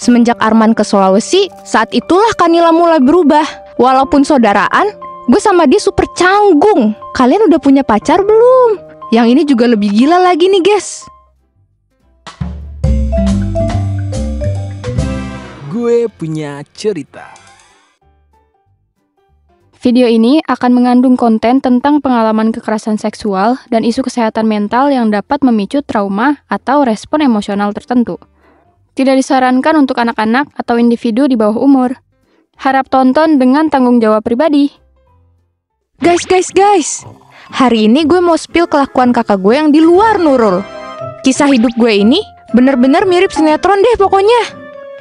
semenjak Arman ke Sulawesi, saat itulah Kanila mulai berubah. Walaupun saudaraan, gue sama dia super canggung. Kalian udah punya pacar belum? Yang ini juga lebih gila lagi nih, guys. Gue punya cerita. Video ini akan mengandung konten tentang pengalaman kekerasan seksual dan isu kesehatan mental yang dapat memicu trauma atau respon emosional tertentu. Tidak disarankan untuk anak-anak atau individu di bawah umur. Harap tonton dengan tanggung jawab pribadi. Guys. Hari ini gue mau spill kelakuan kakak gue yang di luar Nurul. Kisah hidup gue ini bener-bener mirip sinetron deh pokoknya.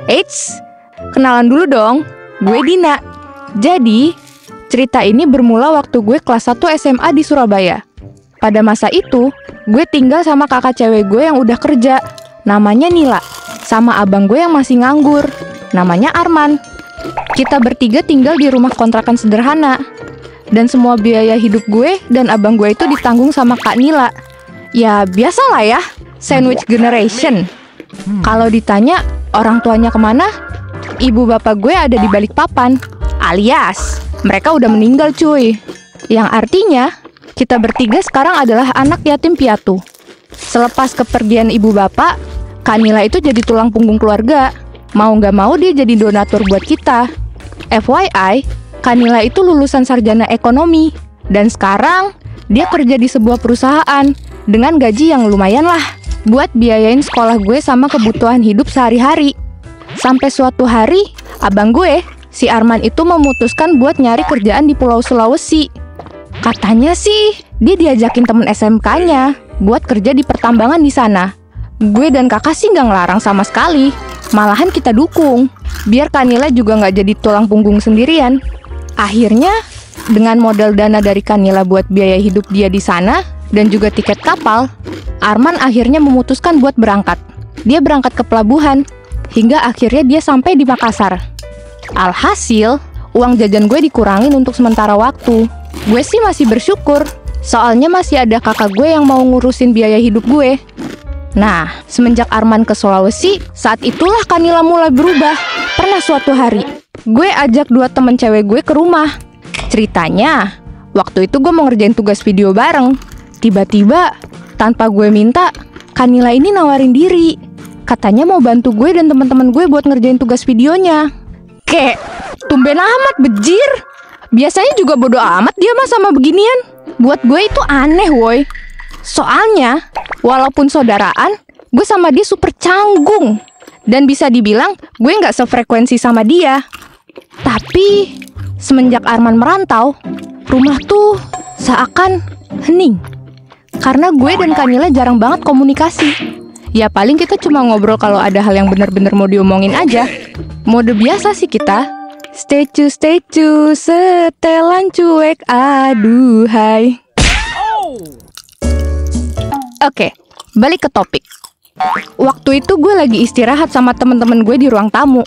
Eits, kenalan dulu dong. Gue Dina. Jadi, cerita ini bermula waktu gue kelas 1 SMA di Surabaya. Pada masa itu, gue tinggal sama kakak cewek gue yang udah kerja. Namanya Nila. Sama abang gue yang masih nganggur. Namanya Arman. Kita bertiga tinggal di rumah kontrakan sederhana. Dan semua biaya hidup gue dan abang gue itu ditanggung sama Kak Nila. Ya biasalah ya, sandwich generation. Kalau ditanya orang tuanya kemana, ibu bapak gue ada di Balikpapan. Alias, mereka udah meninggal cuy. Yang artinya, kita bertiga sekarang adalah anak yatim piatu. Selepas kepergian ibu bapak, Kak Nila itu jadi tulang punggung keluarga. Mau nggak mau dia jadi donatur buat kita. FYI, Kanila itu lulusan sarjana ekonomi. Dan sekarang, dia kerja di sebuah perusahaan dengan gaji yang lumayan lah buat biayain sekolah gue sama kebutuhan hidup sehari-hari. Sampai suatu hari, abang gue, si Arman itu memutuskan buat nyari kerjaan di Pulau Sulawesi. Katanya sih, dia diajakin temen SMK-nya buat kerja di pertambangan di sana. Gue dan kakak sih nggak ngelarang sama sekali. Malahan kita dukung, biar Kanila juga nggak jadi tulang punggung sendirian. Akhirnya, dengan modal dana dari Kanila buat biaya hidup dia di sana, dan juga tiket kapal, Arman akhirnya memutuskan buat berangkat. Dia berangkat ke pelabuhan, hingga akhirnya dia sampai di Makassar. Alhasil, uang jajan gue dikurangin untuk sementara waktu. Gue sih masih bersyukur, soalnya masih ada kakak gue yang mau ngurusin biaya hidup gue. Nah, semenjak Arman ke Sulawesi, saat itulah Kanila mulai berubah. Pernah suatu hari, gue ajak 2 temen cewek gue ke rumah. Ceritanya, waktu itu gue mau ngerjain tugas video bareng. Tiba-tiba, tanpa gue minta, Kanila ini nawarin diri. Katanya mau bantu gue dan teman-teman gue buat ngerjain tugas videonya. Kek, tumben amat bejir. Biasanya juga bodo amat dia mah sama beginian. Buat gue itu aneh woy. Soalnya, walaupun saudaraan, gue sama dia super canggung. Dan bisa dibilang, gue nggak sefrekuensi sama dia. Tapi, semenjak Arman merantau, rumah tuh seakan hening. Karena gue dan Kanila jarang banget komunikasi. Ya paling kita cuma ngobrol kalau ada hal yang bener-bener mau diomongin aja. Mode biasa sih kita. Stay cu, setelan cuek, aduhai. Oke, balik ke topik. Waktu itu gue lagi istirahat sama temen-temen gue di ruang tamu.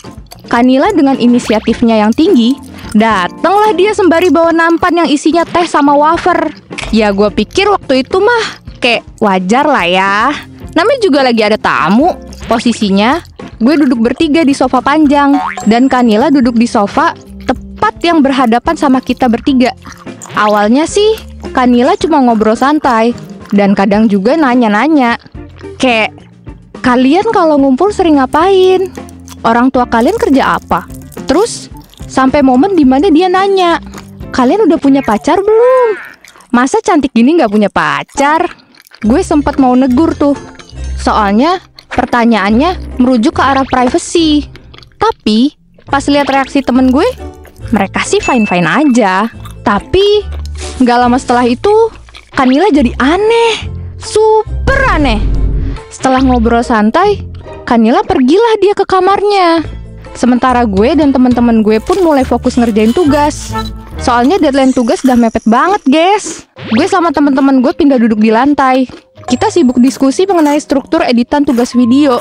Kanila dengan inisiatifnya yang tinggi, datanglah dia sembari bawa nampan yang isinya teh sama wafer. Ya gue pikir waktu itu mah kayak wajar lah ya. Namanya juga lagi ada tamu. Posisinya, gue duduk bertiga di sofa panjang. Dan Kanila duduk di sofa tepat yang berhadapan sama kita bertiga. Awalnya sih, Kanila cuma ngobrol santai. Dan kadang juga nanya-nanya. Kayak, kalian kalau ngumpul sering ngapain? Orang tua kalian kerja apa? Terus, sampai momen dimana dia nanya, kalian udah punya pacar belum? Masa cantik gini gak punya pacar? Gue sempat mau negur tuh. Soalnya, pertanyaannya merujuk ke arah privacy. Tapi, pas lihat reaksi temen gue, mereka sih fine-fine aja. Tapi, gak lama setelah itu, Kanila jadi aneh, super aneh. Setelah ngobrol santai, Kanila pergilah dia ke kamarnya. Sementara gue dan teman-teman gue pun mulai fokus ngerjain tugas. Soalnya deadline tugas udah mepet banget, guys. Gue sama teman-teman gue pindah duduk di lantai. Kita sibuk diskusi mengenai struktur editan tugas video.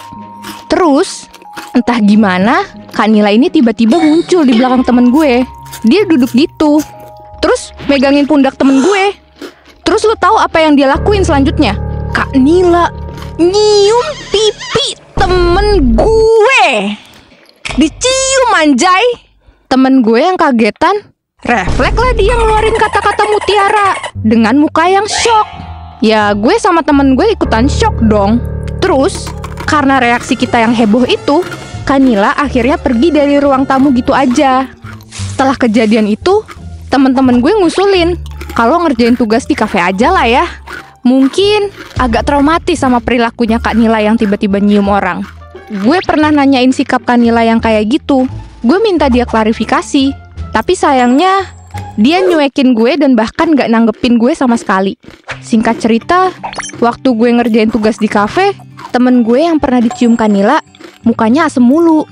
Terus, entah gimana, Kanila ini tiba-tiba muncul di belakang temen gue. Dia duduk gitu, terus megangin pundak temen gue. Terus lo tahu apa yang dia lakuin selanjutnya? Kak Nila nyium pipi temen gue. anjay. Temen gue yang kagetan, refleks lah dia ngeluarin kata-kata mutiara dengan muka yang shock. Ya gue sama temen gue ikutan shock dong. Terus karena reaksi kita yang heboh itu, Kanila akhirnya pergi dari ruang tamu gitu aja. Setelah kejadian itu, temen-temen gue ngusulin kalau ngerjain tugas di kafe aja lah ya. Mungkin agak traumatis sama perilakunya Kak Nila yang tiba-tiba nyium orang. Gue pernah nanyain sikap Kak Nila yang kayak gitu. Gue minta dia klarifikasi, tapi sayangnya dia nyuekin gue dan bahkan gak nanggepin gue sama sekali. Singkat cerita, waktu gue ngerjain tugas di kafe, temen gue yang pernah dicium Kak Nila mukanya asem mulu.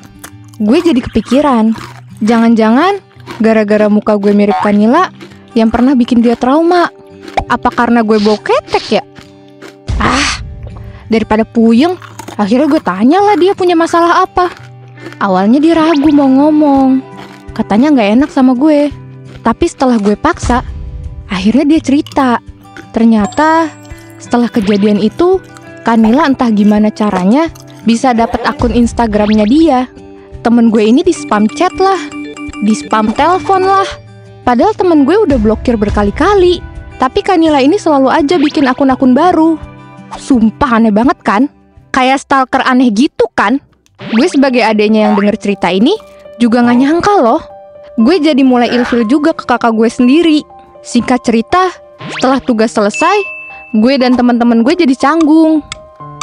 Gue jadi kepikiran, jangan-jangan gara-gara muka gue mirip Kak Nila yang pernah bikin dia trauma. Apa karena gue bau ketek ya? Daripada puyeng, akhirnya gue tanyalah dia punya masalah apa. Awalnya dia ragu mau ngomong, katanya gak enak sama gue. Tapi setelah gue paksa, akhirnya dia cerita. Ternyata setelah kejadian itu, Kanila entah gimana caranya bisa dapat akun Instagramnya dia. Temen gue ini di spam chat lah, di spam telepon lah. Padahal temen gue udah blokir berkali-kali, tapi Kanila ini selalu aja bikin akun-akun baru. Sumpah aneh banget kan? Kayak stalker aneh gitu kan? Gue sebagai adeknya yang denger cerita ini juga gak nyangka loh. Gue jadi mulai ilfil juga ke kakak gue sendiri. Singkat cerita, setelah tugas selesai, gue dan teman-teman gue jadi canggung.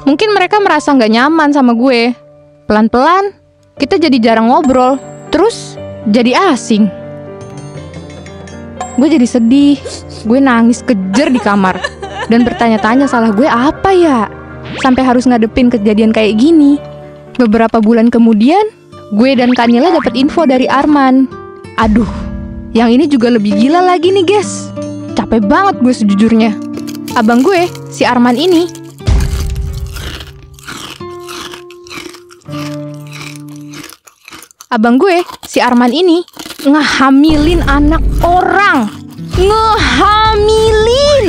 Mungkin mereka merasa gak nyaman sama gue. Pelan-pelan, kita jadi jarang ngobrol. Terus, jadi asing. Gue jadi sedih. Gue nangis kejer di kamar dan bertanya-tanya salah gue apa ya, sampai harus ngadepin kejadian kayak gini. Beberapa bulan kemudian, gue dan Kanila dapat info dari Arman. Aduh, yang ini juga lebih gila lagi nih guys. Capek banget gue sejujurnya. Abang gue, si Arman ini, ngehamilin anak orang. Ngehamilin.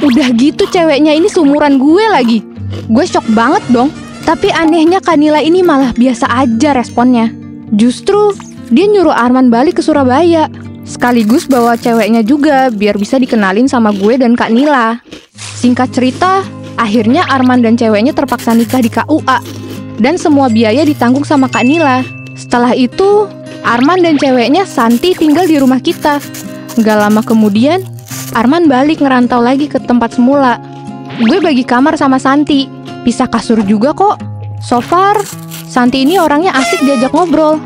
Udah gitu ceweknya ini seumuran gue lagi. Gue shock banget dong. Tapi anehnya Kanila ini malah biasa aja responnya. Justru dia nyuruh Arman balik ke Surabaya, sekaligus bawa ceweknya juga biar bisa dikenalin sama gue dan Kak Nila. Singkat cerita, akhirnya Arman dan ceweknya terpaksa nikah di KUA dan semua biaya ditanggung sama Kak Nila. Setelah itu, Arman dan ceweknya Santi tinggal di rumah kita. Gak lama kemudian, Arman balik ngerantau lagi ke tempat semula. Gue bagi kamar sama Santi, pisah kasur juga kok. So far, Santi ini orangnya asik diajak ngobrol.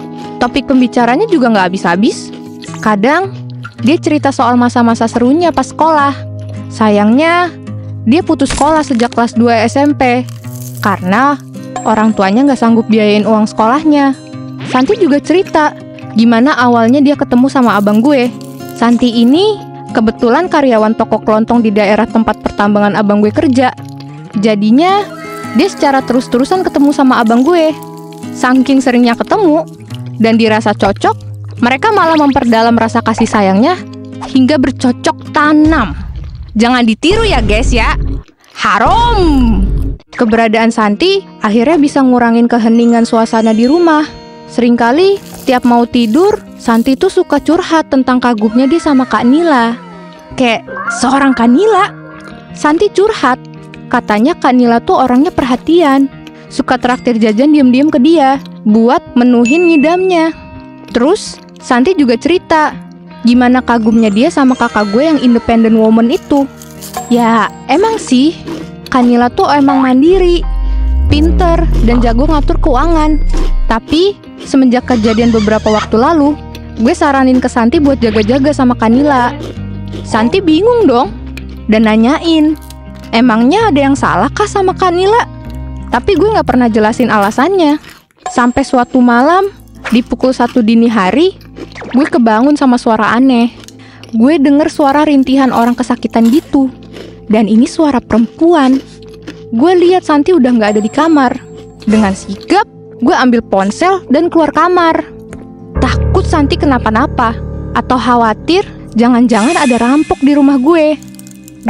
Topik pembicaranya juga gak habis-habis. Kadang, dia cerita soal masa-masa serunya pas sekolah. Sayangnya, dia putus sekolah sejak kelas 2 SMP karena orang tuanya gak sanggup biayain uang sekolahnya. Santi juga cerita gimana awalnya dia ketemu sama abang gue. Santi ini kebetulan karyawan toko kelontong di daerah tempat pertambangan abang gue kerja. Jadinya, dia secara terus-terusan ketemu sama abang gue. Saking seringnya ketemu dan dirasa cocok, mereka malah memperdalam rasa kasih sayangnya hingga bercocok tanam. Jangan ditiru ya guys ya. Haram. Keberadaan Santi akhirnya bisa ngurangin keheningan suasana di rumah. Seringkali tiap mau tidur, Santi tuh suka curhat tentang kagumnya dia sama Kak Nila. Kayak seorang Kak Nila. Santi curhat, katanya Kak Nila tuh orangnya perhatian, suka traktir jajan diem-diem ke dia buat menuhin ngidamnya. Terus Santi juga cerita gimana kagumnya dia sama kakak gue yang independent woman itu. Ya emang sih, Kak Nila tuh emang mandiri, pinter, dan jago ngatur keuangan. Tapi semenjak kejadian beberapa waktu lalu, gue saranin ke Santi buat jaga-jaga sama Kak Nila. Santi bingung dong dan nanyain, emangnya ada yang salah kah sama Kak Nila? Tapi gue gak pernah jelasin alasannya. Sampai suatu malam, di pukul 1 dini hari, gue kebangun sama suara aneh. Gue denger suara rintihan orang kesakitan gitu. Dan ini suara perempuan. Gue lihat Santi udah gak ada di kamar. Dengan sigap, gue ambil ponsel dan keluar kamar. Takut Santi kenapa-napa, atau khawatir jangan-jangan ada rampok di rumah gue.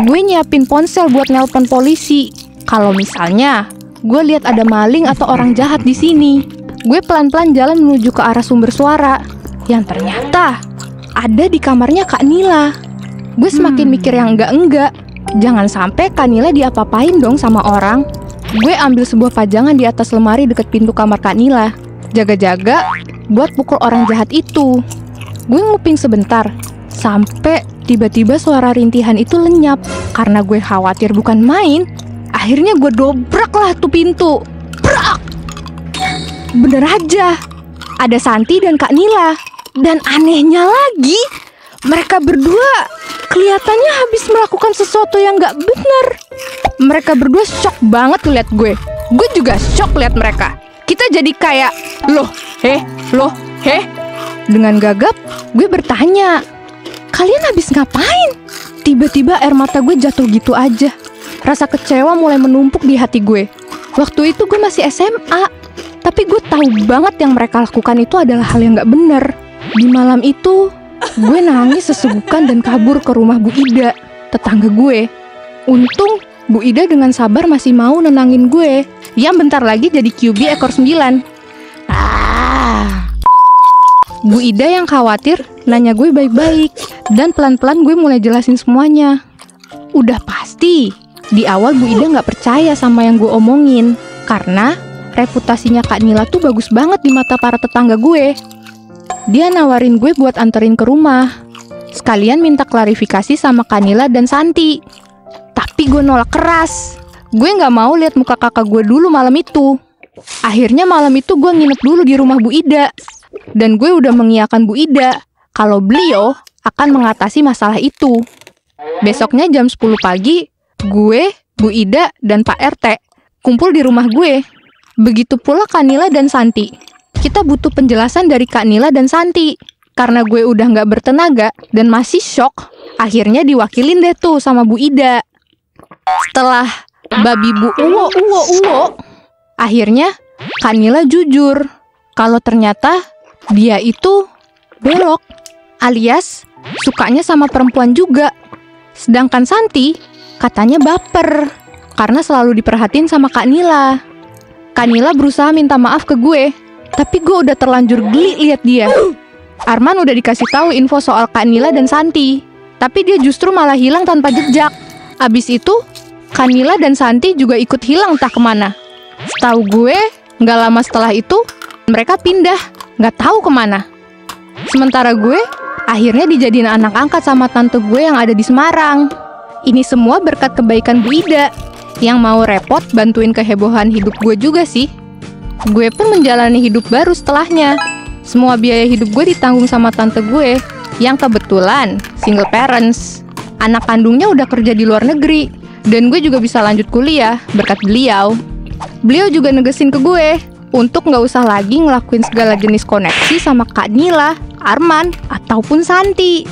Gue nyiapin ponsel buat nelpon polisi kalau misalnya gue lihat ada maling atau orang jahat di sini. gue pelan-pelan jalan menuju ke arah sumber suara, yang ternyata ada di kamarnya Kak Nila. Gue semakin mikir yang enggak. Jangan sampai Kak Nila diapa-apain dong sama orang. Gue ambil sebuah pajangan di atas lemari dekat pintu kamar Kak Nila. Jaga-jaga buat pukul orang jahat itu. Gue nguping sebentar, sampai tiba-tiba suara rintihan itu lenyap. Karena gue khawatir bukan main, akhirnya gue dobrak lah tuh pintu. Brak! Bener aja, ada Santi dan Kak Nila. Dan anehnya lagi, mereka berdua kelihatannya habis melakukan sesuatu yang gak bener. Mereka berdua shock banget liat gue. Gue juga shock liat mereka. Kita jadi kayak, loh, heh. Dengan gagap, gue bertanya, kalian habis ngapain? Tiba-tiba air mata gue jatuh gitu aja. Rasa kecewa mulai menumpuk di hati gue. Waktu itu gue masih SMA, tapi gue tahu banget yang mereka lakukan itu adalah hal yang gak bener. Di malam itu, gue nangis sesegukan dan kabur ke rumah Bu Ida, tetangga gue. Untung, Bu Ida dengan sabar masih mau nenangin gue, yang bentar lagi jadi QB ekor 9. Bu Ida yang khawatir nanya gue baik-baik, dan pelan-pelan gue mulai jelasin semuanya. Udah pasti, di awal Bu Ida gak percaya sama yang gue omongin, karena reputasinya Kak Nila tuh bagus banget di mata para tetangga gue. Dia nawarin gue buat anterin ke rumah, sekalian minta klarifikasi sama Kak Nila dan Santi. Tapi gue nolak keras. Gue gak mau lihat muka kakak gue dulu malam itu. Akhirnya malam itu gue nginep dulu di rumah Bu Ida. Dan gue udah mengiyakan Bu Ida kalau beliau akan mengatasi masalah itu. Besoknya jam 10 pagi, gue, Bu Ida, dan Pak RT kumpul di rumah gue. Begitu pula Kak Nila dan Santi. Kita butuh penjelasan dari Kak Nila dan Santi. Karena gue udah gak bertenaga dan masih shock, akhirnya diwakilin deh tuh sama Bu Ida. Setelah babi bu uwo, akhirnya Kak Nila jujur kalau ternyata dia itu belok, alias sukanya sama perempuan juga. Sedangkan Santi katanya baper karena selalu diperhatiin sama Kak Nila. Kak Nila berusaha minta maaf ke gue, tapi gue udah terlanjur geli liat dia. Arman udah dikasih tahu info soal Kak Nila dan Santi, tapi dia justru malah hilang tanpa jejak. Abis itu, Kak Nila dan Santi juga ikut hilang entah kemana. Setahu gue, gak lama setelah itu, mereka pindah, gak tahu kemana. Sementara gue, akhirnya dijadiin anak angkat sama tante gue yang ada di Semarang. Ini semua berkat kebaikan Bu Ida, yang mau repot bantuin kehebohan hidup gue juga sih. Gue pun menjalani hidup baru setelahnya. Semua biaya hidup gue ditanggung sama tante gue, yang kebetulan single parents. Anak kandungnya udah kerja di luar negeri, dan gue juga bisa lanjut kuliah berkat beliau. Beliau juga negesin ke gue untuk gak usah lagi ngelakuin segala jenis koneksi sama Kak Nila, Arman, ataupun Santi.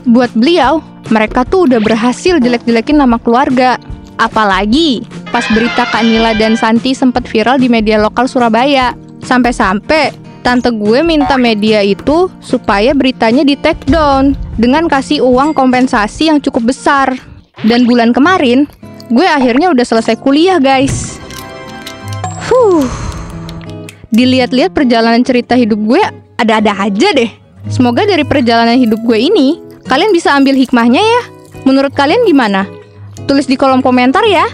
Buat beliau, mereka tuh udah berhasil jelek-jelekin nama keluarga. Apalagi pas berita Kak Nila dan Santi sempat viral di media lokal Surabaya. Sampai-sampai tante gue minta media itu supaya beritanya di take down dengan kasih uang kompensasi yang cukup besar. Dan bulan kemarin, gue akhirnya udah selesai kuliah, guys. Dilihat-lihat perjalanan cerita hidup gue ada-ada aja deh. Semoga dari perjalanan hidup gue ini, kalian bisa ambil hikmahnya ya. Menurut kalian gimana? Tulis di kolom komentar ya.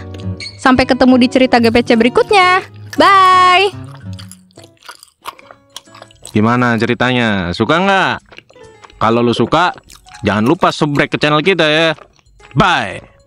Sampai ketemu di cerita GPC berikutnya. Bye! Gimana ceritanya? Suka nggak? Kalau lu suka, jangan lupa subscribe ke channel kita ya. Bye!